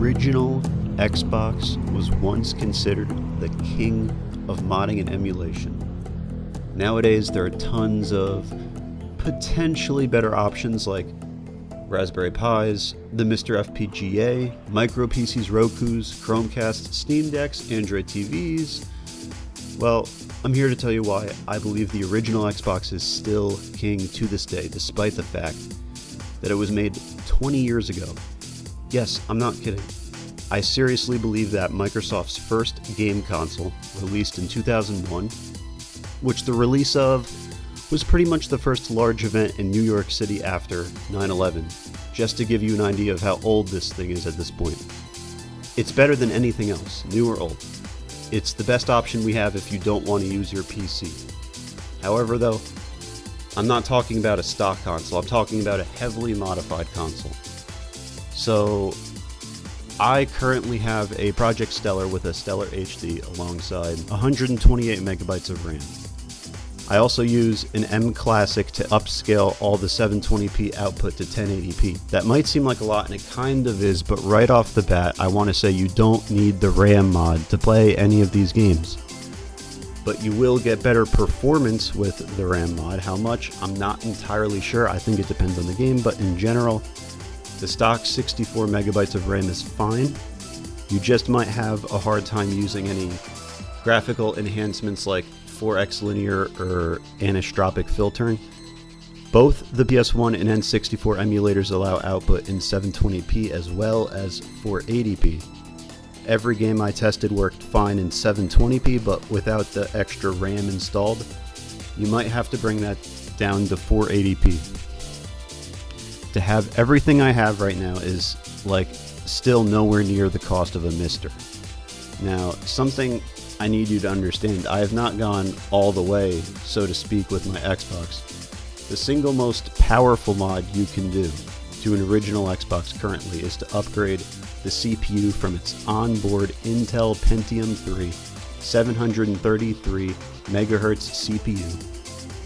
original Xbox was once considered the king of modding and emulation. Nowadays, there are tons of potentially better options like Raspberry Pis, the Mr. FPGA, Micro PCs, Rokus, Chromecasts, Steam Decks, Android TVs. Well, I'm here to tell you why I believe the original Xbox is still king to this day, despite the fact that it was made 20 years ago. Yes, I'm not kidding. I seriously believe that Microsoft's first game console, released in 2001, which the release of was pretty much the first large event in New York City after 9/11, just to give you an idea of how old this thing is at this point. It's better than anything else, new or old. It's the best option we have if you don't want to use your PC. However, though, I'm not talking about a stock console, I'm talking about a heavily modified console. So, I currently have a Project Stellar with a Stellar HD alongside 128 megabytes of RAM. I also use an M Classic to upscale all the 720p output to 1080p. That might seem like a lot, and it kind of is, but right off the bat, I want to say you don't need the RAM mod to play any of these games. But you will get better performance with the RAM mod. How much? I'm not entirely sure. I think it depends on the game, but in general, the stock 64 megabytes of RAM is fine. You just might have a hard time using any graphical enhancements like 4x linear or anisotropic filtering. Both the PS1 and N64 emulators allow output in 720p as well as 480p. Every game I tested worked fine in 720p, but without the extra RAM installed, you might have to bring that down to 480p. To have everything I have right now is like still nowhere near the cost of a Mister. Now, something I need you to understand, I have not gone all the way, so to speak, with my Xbox. The single most powerful mod you can do to an original Xbox currently is to upgrade the CPU from its onboard Intel Pentium 3 733 MHz CPU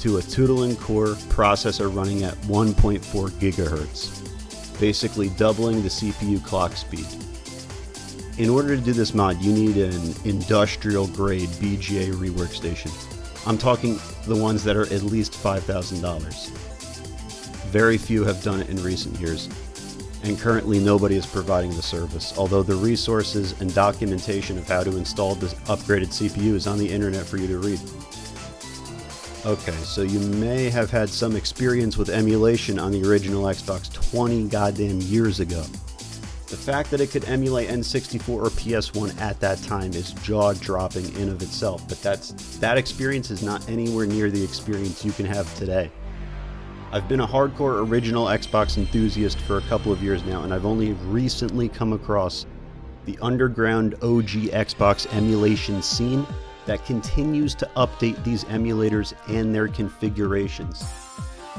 to a Tootle & Core processor running at 1.4 GHz, basically doubling the CPU clock speed. In order to do this mod, you need an industrial-grade BGA rework station. I'm talking the ones that are at least $5,000. Very few have done it in recent years, and currently nobody is providing the service, although the resources and documentation of how to install this upgraded CPU is on the internet for you to read. Okay, so you may have had some experience with emulation on the original Xbox 20 goddamn years ago. The fact that it could emulate N64 or PS1 at that time is jaw-dropping in of itself, but that experience is not anywhere near the experience you can have today. I've been a hardcore original Xbox enthusiast for a couple of years now, and I've only recently come across the underground OG Xbox emulation scene that continues to update these emulators and their configurations.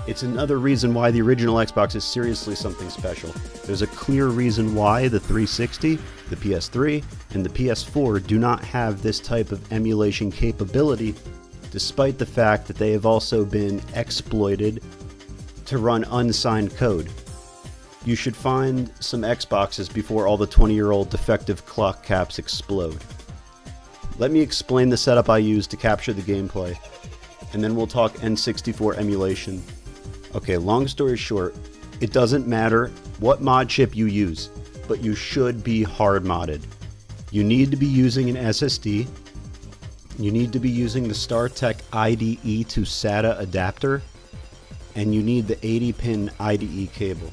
It's another reason why the original Xbox is seriously something special. There's a clear reason why the 360, the PS3, and the PS4 do not have this type of emulation capability, despite the fact that they have also been exploited to run unsigned code. You should find some Xboxes before all the 20-year-old defective clock caps explode. Let me explain the setup I use to capture the gameplay, and then we'll talk N64 emulation. Okay, long story short, it doesn't matter what mod chip you use, but you should be hard modded. You need to be using an SSD, you need to be using the StarTech IDE to SATA adapter, and you need the 80-pin IDE cable.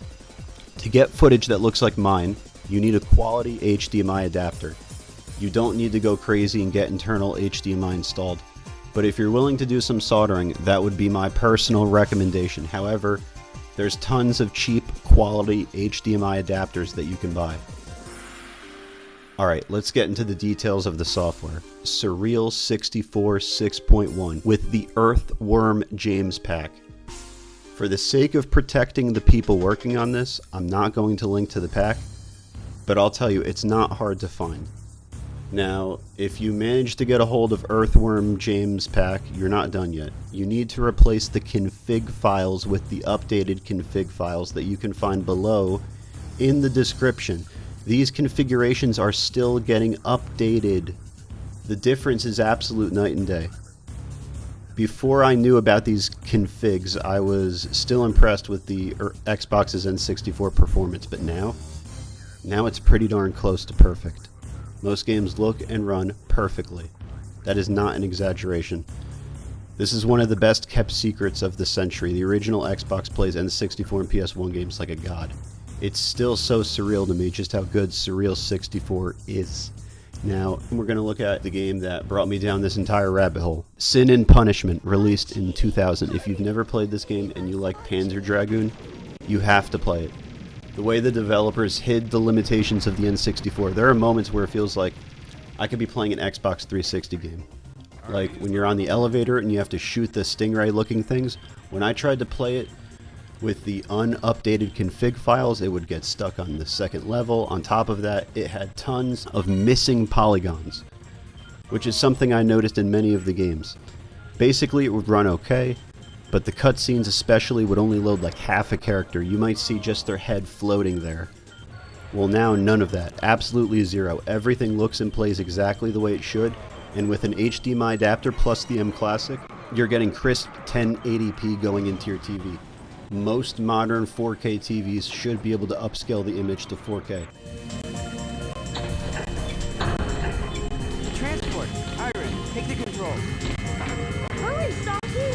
To get footage that looks like mine, you need a quality HDMI adapter. You don't need to go crazy and get internal HDMI installed. But if you're willing to do some soldering, that would be my personal recommendation. However, there's tons of cheap quality HDMI adapters that you can buy. Alright, let's get into the details of the software. Surreal 64 6.1 with the Earthworm James pack. For the sake of protecting the people working on this, I'm not going to link to the pack, but I'll tell you, it's not hard to find. Now, if you manage to get a hold of Earthworm James pack, you're not done yet. You need to replace the config files with the updated config files that you can find below in the description. These configurations are still getting updated. The difference is absolute night and day. Before I knew about these configs, I was still impressed with the Xbox's N64 performance, but now it's pretty darn close to perfect. Most games look and run perfectly. That is not an exaggeration. This is one of the best kept secrets of the century. The original Xbox plays N64 and PS1 games like a god. It's still so surreal to me just how good Surreal 64 is. Now, we're going to look at the game that brought me down this entire rabbit hole. Sin and Punishment, released in 2000. If you've never played this game and you like Panzer Dragoon, you have to play it. The way the developers hid the limitations of the N64, there are moments where it feels like I could be playing an Xbox 360 game. Like when you're on the elevator and you have to shoot the Stingray looking things. When I tried to play it with the unupdated config files, it would get stuck on the second level. On top of that, it had tons of missing polygons, which is something I noticed in many of the games. Basically, it would run okay, but the cutscenes especially would only load like half a character. You might see just their head floating there. Well, now none of that. Absolutely zero. Everything looks and plays exactly the way it should, and with an HDMI adapter plus the M Classic, you're getting crisp 1080p going into your TV. Most modern 4K TVs should be able to upscale the image to 4K. Transport! Iron, take the control. Hurry, Stocky!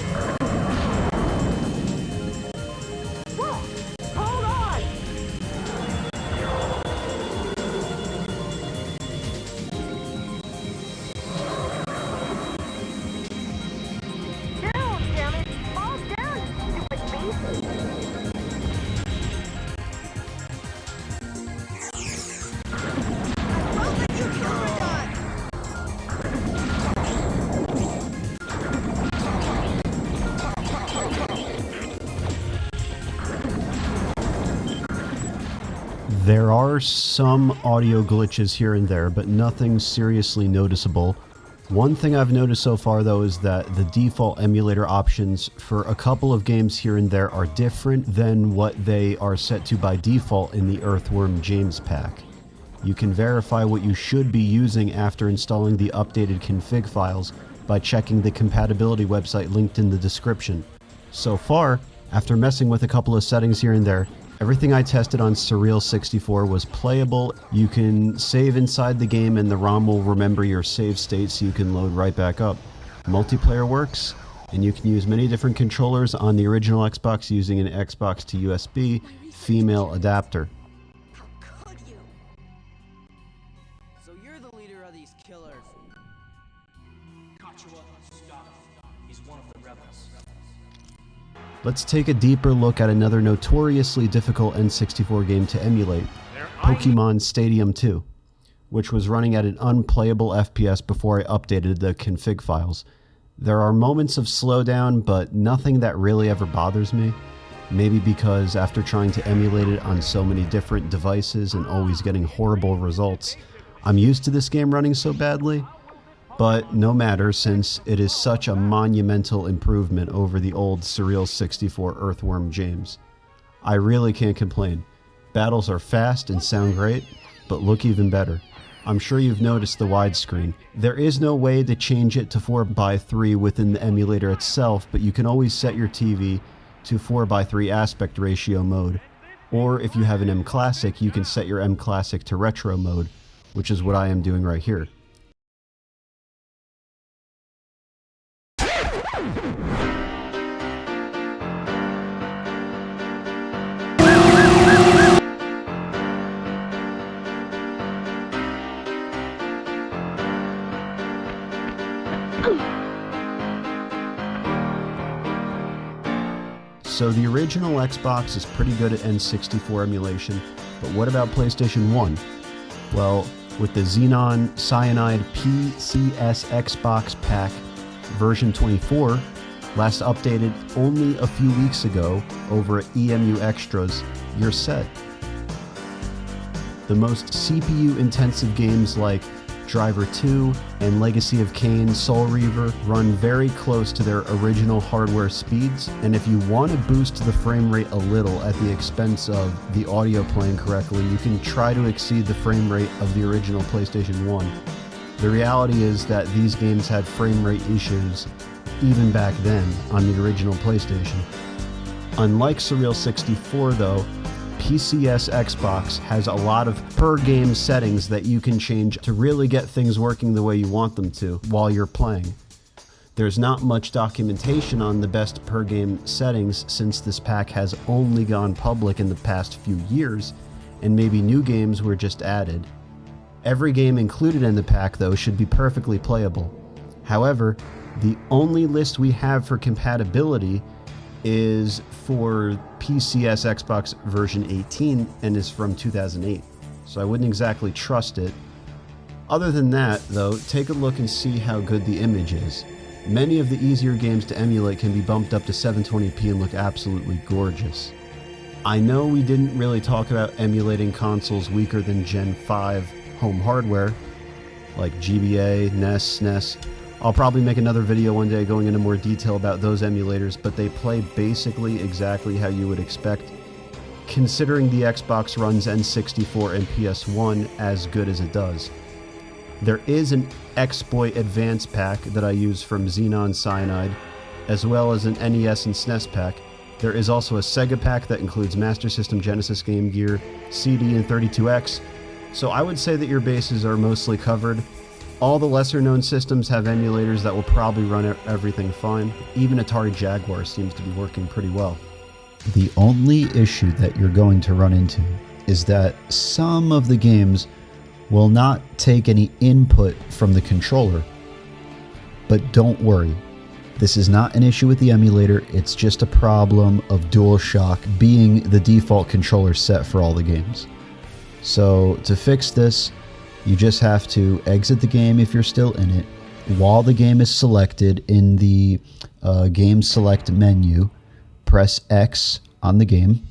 Whoa! Hold on! Down, damn it! Fall down, you stupid beast! There are some audio glitches here and there, but nothing seriously noticeable. One thing I've noticed so far though is that the default emulator options for a couple of games here and there are different than what they are set to by default in the Earthworm James pack. You can verify what you should be using after installing the updated config files by checking the compatibility website linked in the description. So far, after messing with a couple of settings here and there, everything I tested on Surreal 64 was playable. You can save inside the game and the ROM will remember your save state so you can load right back up. Multiplayer works, and you can use many different controllers on the original Xbox using an Xbox to USB female adapter. How could you? So you're the leader of these killers. Stop. He's one of the rebels. Let's take a deeper look at another notoriously difficult N64 game to emulate, Pokemon Stadium 2, which was running at an unplayable FPS before I updated the config files. There are moments of slowdown, but nothing that really ever bothers me. Maybe because after trying to emulate it on so many different devices and always getting horrible results, I'm used to this game running so badly. But no matter, since it is such a monumental improvement over the old Surreal 64 Earthworm James. I really can't complain. Battles are fast and sound great, but look even better. I'm sure you've noticed the widescreen. There is no way to change it to 4:3 within the emulator itself, but you can always set your TV to 4:3 aspect ratio mode. Or if you have an M Classic, you can set your M Classic to retro mode, which is what I am doing right here. So the original Xbox is pretty good at N64 emulation, but what about PlayStation 1? Well, with the Xenon Cyanide PCSXBOX pack version 24, last updated only a few weeks ago over at EMU Extras, you're set. The most CPU-intensive games like Driver 2 and Legacy of Kain Soul Reaver run very close to their original hardware speeds, and if you want to boost the frame rate a little at the expense of the audio playing correctly, you can try to exceed the frame rate of the original PlayStation 1. The reality is that these games had frame rate issues even back then on the original PlayStation. Unlike Surreal 64 though, PCSXBOX has a lot of per-game settings that you can change to really get things working the way you want them to while you're playing. There's not much documentation on the best per-game settings since this pack has only gone public in the past few years, and maybe new games were just added. Every game included in the pack, though, should be perfectly playable. However, the only list we have for compatibility is for PCSXBOX version 18 and is from 2008, so I wouldn't exactly trust it. Other than that, though, take a look and see how good the image is. Many of the easier games to emulate can be bumped up to 720p and look absolutely gorgeous. I know we didn't really talk about emulating consoles weaker than Gen 5 home hardware, like GBA, NES, SNES. I'll probably make another video one day going into more detail about those emulators, but they play basically exactly how you would expect, considering the Xbox runs N64 and PS1 as good as it does. There is an Exploit Advance pack that I use from Xenon Cyanide, as well as an NES and SNES pack. There is also a Sega pack that includes Master System, Genesis, Game Gear, CD, and 32X, so I would say that your bases are mostly covered. All the lesser-known systems have emulators that will probably run everything fine. Even Atari Jaguar seems to be working pretty well. The only issue that you're going to run into is that some of the games will not take any input from the controller. But don't worry, this is not an issue with the emulator, it's just a problem of DualShock being the default controller set for all the games. So to fix this, you just have to exit the game if you're still in it. While the game is selected in the game select menu, press X on the game.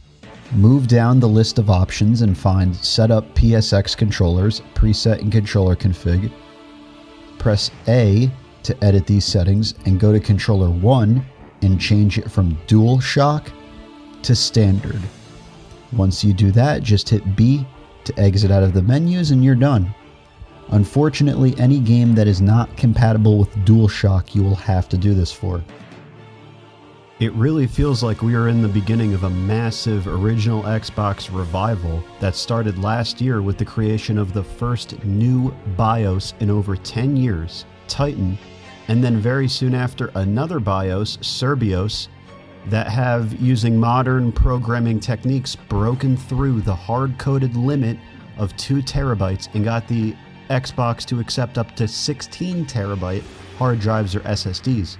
Move down the list of options and find Set Up PSX Controllers, Preset and Controller Config. Press A to edit these settings and go to Controller 1 and change it from DualShock to Standard. Once you do that, just hit B to exit out of the menus and you're done. Unfortunately, any game that is not compatible with DualShock, you will have to do this for. It really feels like we are in the beginning of a massive original Xbox revival that started last year with the creation of the first new BIOS in over 10 years, Titan, and then very soon after another BIOS, Surbios, that have, using modern programming techniques, broken through the hard-coded limit of 2 terabytes and got the Xbox to accept up to 16 terabyte hard drives or SSDs,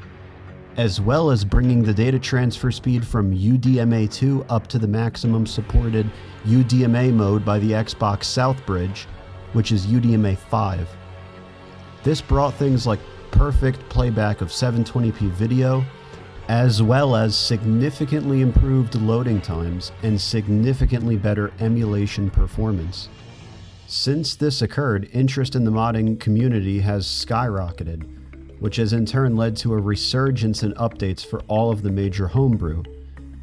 as well as bringing the data transfer speed from UDMA2 up to the maximum supported UDMA mode by the Xbox South Bridge, which is UDMA 5. This brought things like perfect playback of 720p video, as well as significantly improved loading times and significantly better emulation performance. Since this occurred, interest in the modding community has skyrocketed, which has in turn led to a resurgence in updates for all of the major homebrew.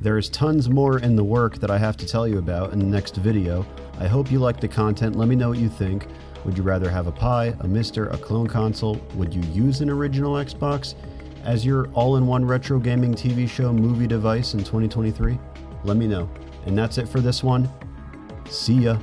There is tons more in the work that I have to tell you about in the next video. I hope you liked the content. Let me know what you think. Would you rather have a Pi, a Mister, a clone console? Would you use an original Xbox as your all-in-one retro gaming TV show movie device in 2023? Let me know. And that's it for this one. See ya.